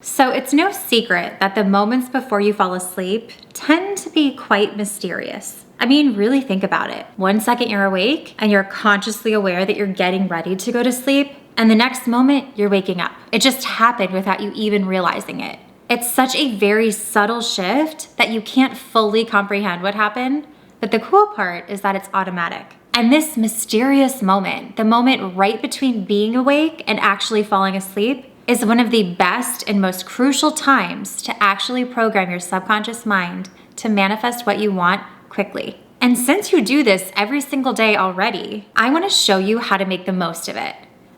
So it's no secret that the moments before you fall asleep tend to be quite mysterious. I mean, really think about it. 1 second you're awake and you're consciously aware that you're getting ready to go to sleep, and the next moment you're waking up. It just happened without you even realizing it. It's such a very subtle shift that you can't fully comprehend what happened, but the cool part is that it's automatic. And this mysterious moment, the moment right between being awake and actually falling asleep, is one of the best and most crucial times to actually program your subconscious mind to manifest what you want quickly. And since you do this every single day already, I want to show you how to make the most of it.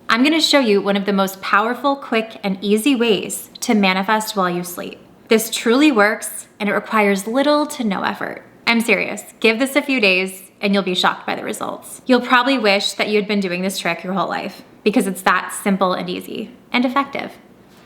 I'm going to show you one of the most powerful, quick, and easy ways to manifest while you sleep. This truly works, and it requires little to no effort. I'm serious. Give this a few days and you'll be shocked by the results. You'll probably wish that you'd been doing this trick your whole life because it's that simple and easy and effective.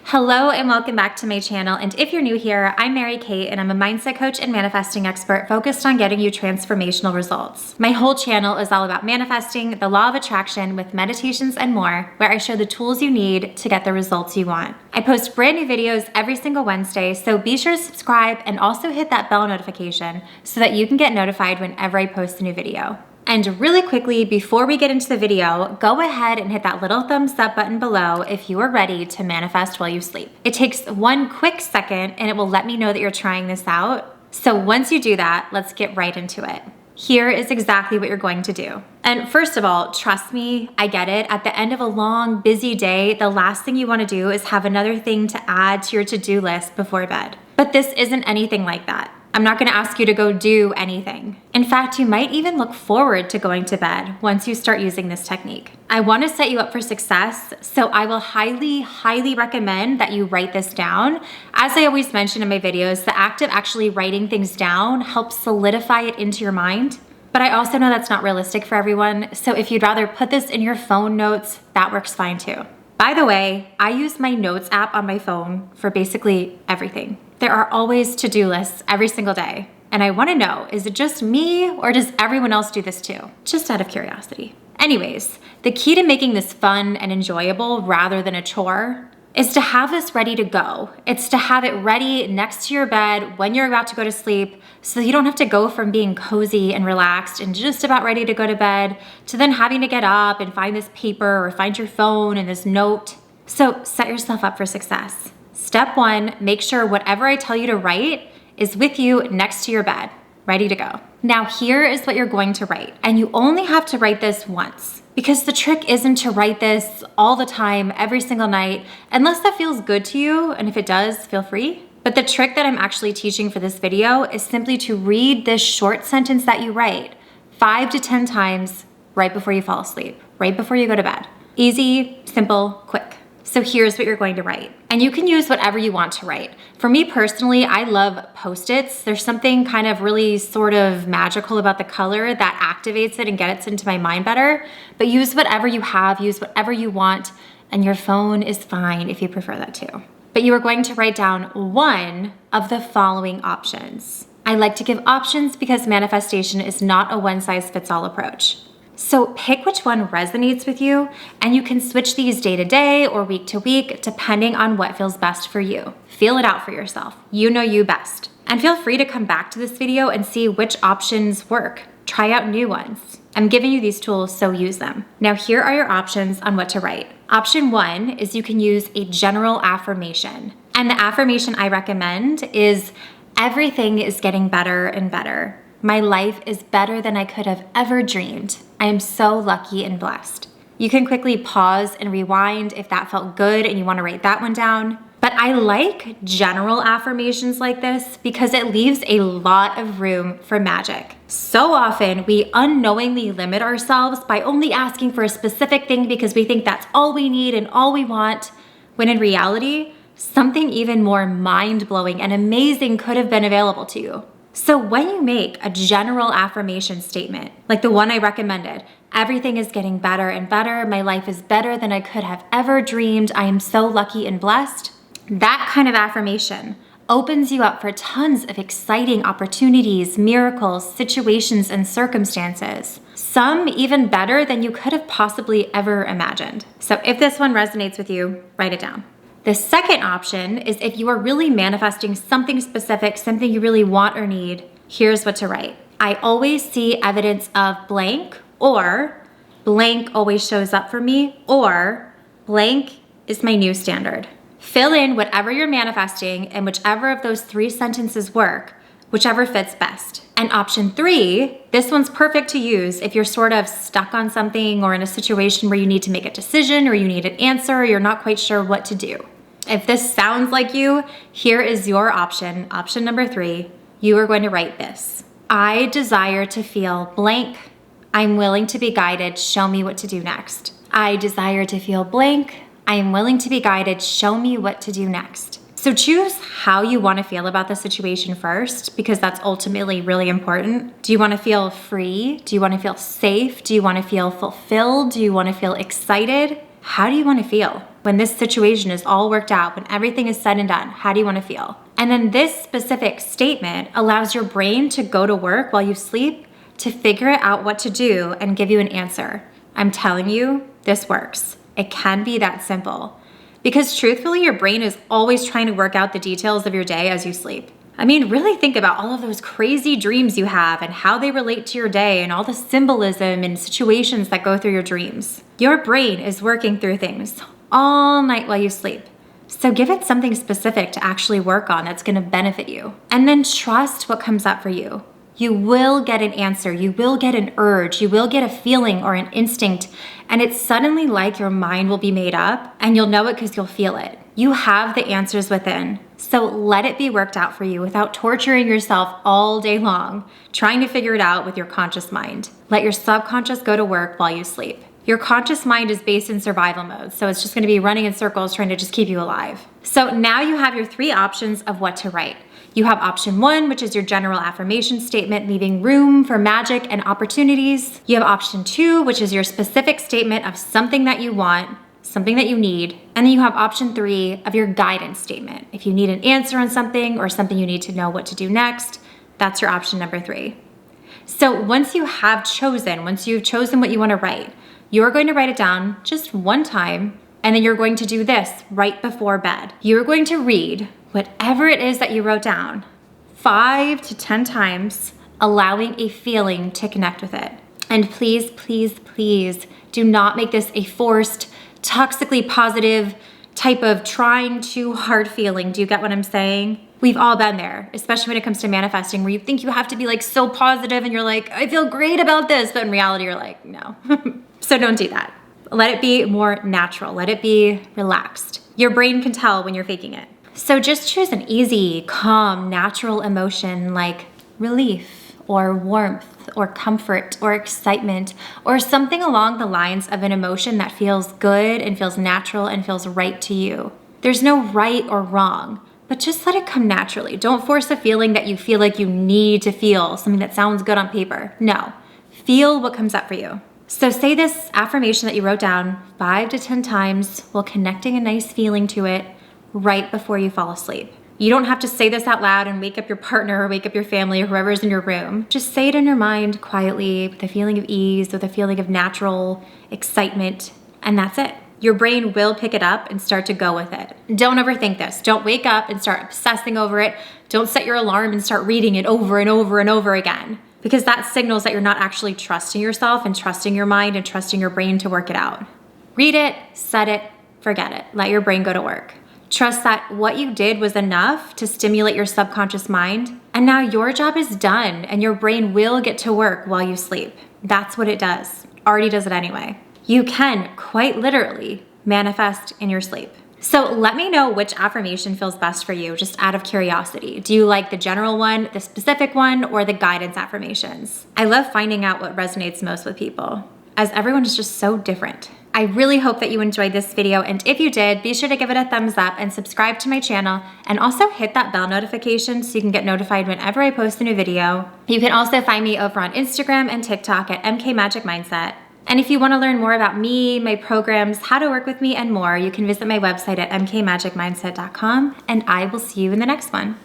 Hello and welcome back to my channel. And if you're new here, I'm Mary Kate and I'm a mindset coach and manifesting expert focused on getting you transformational results. My whole channel is all about manifesting, the law of attraction with meditations and more, where I show the tools you need to get the results you want. I post brand new videos every single Wednesday, so be sure to subscribe and also hit that bell notification so that you can get notified whenever I post a new video. And really quickly, before we get into the video, go ahead and hit that little thumbs up button below if you are ready to manifest while you sleep. It takes 1 quick second and it will let me know that you're trying this out. So once you do that, let's get right into it. Here is exactly what you're going to do. And first of all, trust me, I get it. At the end of a long, busy day, the last thing you want to do is have another thing to add to your to-do list before bed. But this isn't anything like that. I'm not going to ask you to go do anything. In fact, you might even look forward to going to bed once you start using this technique. I want to set you up for success, so I will highly recommend that you write this down. As I always mention in my videos, the act of actually writing things down helps solidify it into your mind. But I also know that's not realistic for everyone, so if you'd rather put this in your phone notes, that works fine too. By the way, I use my notes app on my phone for basically everything. There are always to-do lists every single day. And I want to know, is it just me or does everyone else do this too? Just out of curiosity. Anyways, the key to making this fun and enjoyable rather than a chore is to have this ready to go. It's to have it ready next to your bed when you're about to go to sleep so you don't have to go from being cozy and relaxed and just about ready to go to bed to then having to get up and find this paper or find your phone and this note. So set yourself up for success. Step 1, make sure whatever I tell you to write is with you next to your bed, ready to go. Now here is what you're going to write, and you only have to write this once because the trick isn't to write this all the time, every single night, unless that feels good to you, and if it does, feel free. But the trick that I'm actually teaching for this video is simply to read this short sentence that you write 5 to 10 times right before you fall asleep, right before you go to bed. Easy, simple, quick. So here's what you're going to write. And you can use whatever you want to write. For me personally, I love Post-its. There's something kind of really sort of magical about the color that activates it and gets into my mind better. But use whatever you have, use whatever you want, and your phone is fine if you prefer that too. But you are going to write down one of the following options. I like to give options because manifestation is not a one-size-fits-all approach. So pick which one resonates with you, and you can switch these day to day or week to week depending on what feels best for you. Feel it out for yourself. You know you best. And feel free to come back to this video and see which options work. Try out new ones. I'm giving you these tools, so use them. Now here are your options on what to write. Option 1 is you can use a general affirmation. And the affirmation I recommend is, everything is getting better and better. My life is better than I could have ever dreamed. I am so lucky and blessed. You can quickly pause and rewind if that felt good and you want to write that one down. But I like general affirmations like this because it leaves a lot of room for magic. So often we unknowingly limit ourselves by only asking for a specific thing because we think that's all we need and all we want, when in reality, something even more mind-blowing and amazing could have been available to you. So when you make a general affirmation statement, like the one I recommended, everything is getting better and better, my life is better than I could have ever dreamed, I am so lucky and blessed, that kind of affirmation opens you up for tons of exciting opportunities, miracles, situations, and circumstances. Some even better than you could have possibly ever imagined. So if this one resonates with you, write it down. The second option is if you are really manifesting something specific, something you really want or need, here's what to write. I always see evidence of blank, or blank always shows up for me, or blank is my new standard. Fill in whatever you're manifesting and whichever of those 3 sentences work, whichever fits best. And option 3, this one's perfect to use if you're sort of stuck on something or in a situation where you need to make a decision or you need an answer or you're not quite sure what to do. If this sounds like you, here is your option. Option number 3, you are going to write this. I desire to feel blank. I'm willing to be guided. Show me what to do next. I desire to feel blank. I am willing to be guided. Show me what to do next. So choose how you want to feel about the situation first, because that's ultimately really important. Do you want to feel free? Do you want to feel safe? Do you want to feel fulfilled? Do you want to feel excited? How do you want to feel? When this situation is all worked out, when everything is said and done, how do you want to feel? And then this specific statement allows your brain to go to work while you sleep to figure out what to do and give you an answer. I'm telling you, this works. It can be that simple. Because truthfully, your brain is always trying to work out the details of your day as you sleep. I mean, really think about all of those crazy dreams you have and how they relate to your day and all the symbolism and situations that go through your dreams. Your brain is working through things all night while you sleep. So give it something specific to actually work on that's going to benefit you. And then trust what comes up for you. You will get an answer. You will get an urge. You will get a feeling or an instinct. And it's suddenly like your mind will be made up and you'll know it because you'll feel it. You have the answers within. So let it be worked out for you without torturing yourself all day long, trying to figure it out with your conscious mind. Let your subconscious go to work while you sleep. Your conscious mind is based in survival mode, so it's just going to be running in circles trying to just keep you alive. So now you have your 3 options of what to write. You have option 1, which is your general affirmation statement, leaving room for magic and opportunities. You have option 2, which is your specific statement of something that you want, something that you need. And then you have option 3 of your guidance statement. If you need an answer on something or something you need to know what to do next, that's your option number 3. So once you've chosen what you want to write, you're going to write it down just one time, and then you're going to do this right before bed. You're going to read whatever it is that you wrote down 5 to 10 times, allowing a feeling to connect with it. And please, please, please do not make this a forced, toxically positive type of trying too hard feeling. Do you get what I'm saying? We've all been there, especially when it comes to manifesting, where you think you have to be like so positive and you're like, I feel great about this, but in reality you're like, no. So don't do that. Let it be more natural. Let it be relaxed. Your brain can tell when you're faking it. So just choose an easy, calm, natural emotion like relief or warmth or comfort or excitement or something along the lines of an emotion that feels good and feels natural and feels right to you. There's no right or wrong, but just let it come naturally. Don't force a feeling that you feel like you need to feel, something that sounds good on paper. No, feel what comes up for you. So say this affirmation that you wrote down 5 to 10 times while connecting a nice feeling to it right before you fall asleep. You don't have to say this out loud and wake up your partner or wake up your family or whoever's in your room. Just say it in your mind quietly with a feeling of ease, with a feeling of natural excitement, and that's it. Your brain will pick it up and start to go with it. Don't overthink this. Don't wake up and start obsessing over it. Don't set your alarm and start reading it over and over and over again, because that signals that you're not actually trusting yourself and trusting your mind and trusting your brain to work it out. Read it, set it, forget it. Let your brain go to work. Trust that what you did was enough to stimulate your subconscious mind, and now your job is done and your brain will get to work while you sleep. That's what it does. Already does it anyway. You can quite literally manifest in your sleep. So let me know which affirmation feels best for you, just out of curiosity. Do you like the general one, the specific one, or the guidance affirmations? I love finding out what resonates most with people, as everyone is just so different. I really hope that you enjoyed this video, and if you did, be sure to give it a thumbs up and subscribe to my channel, and also hit that bell notification so you can get notified whenever I post a new video. You can also find me over on Instagram and TikTok at MKMagicMindset. And if you want to learn more about me, my programs, how to work with me, and more, you can visit my website at mkmagicmindset.com, and I will see you in the next one.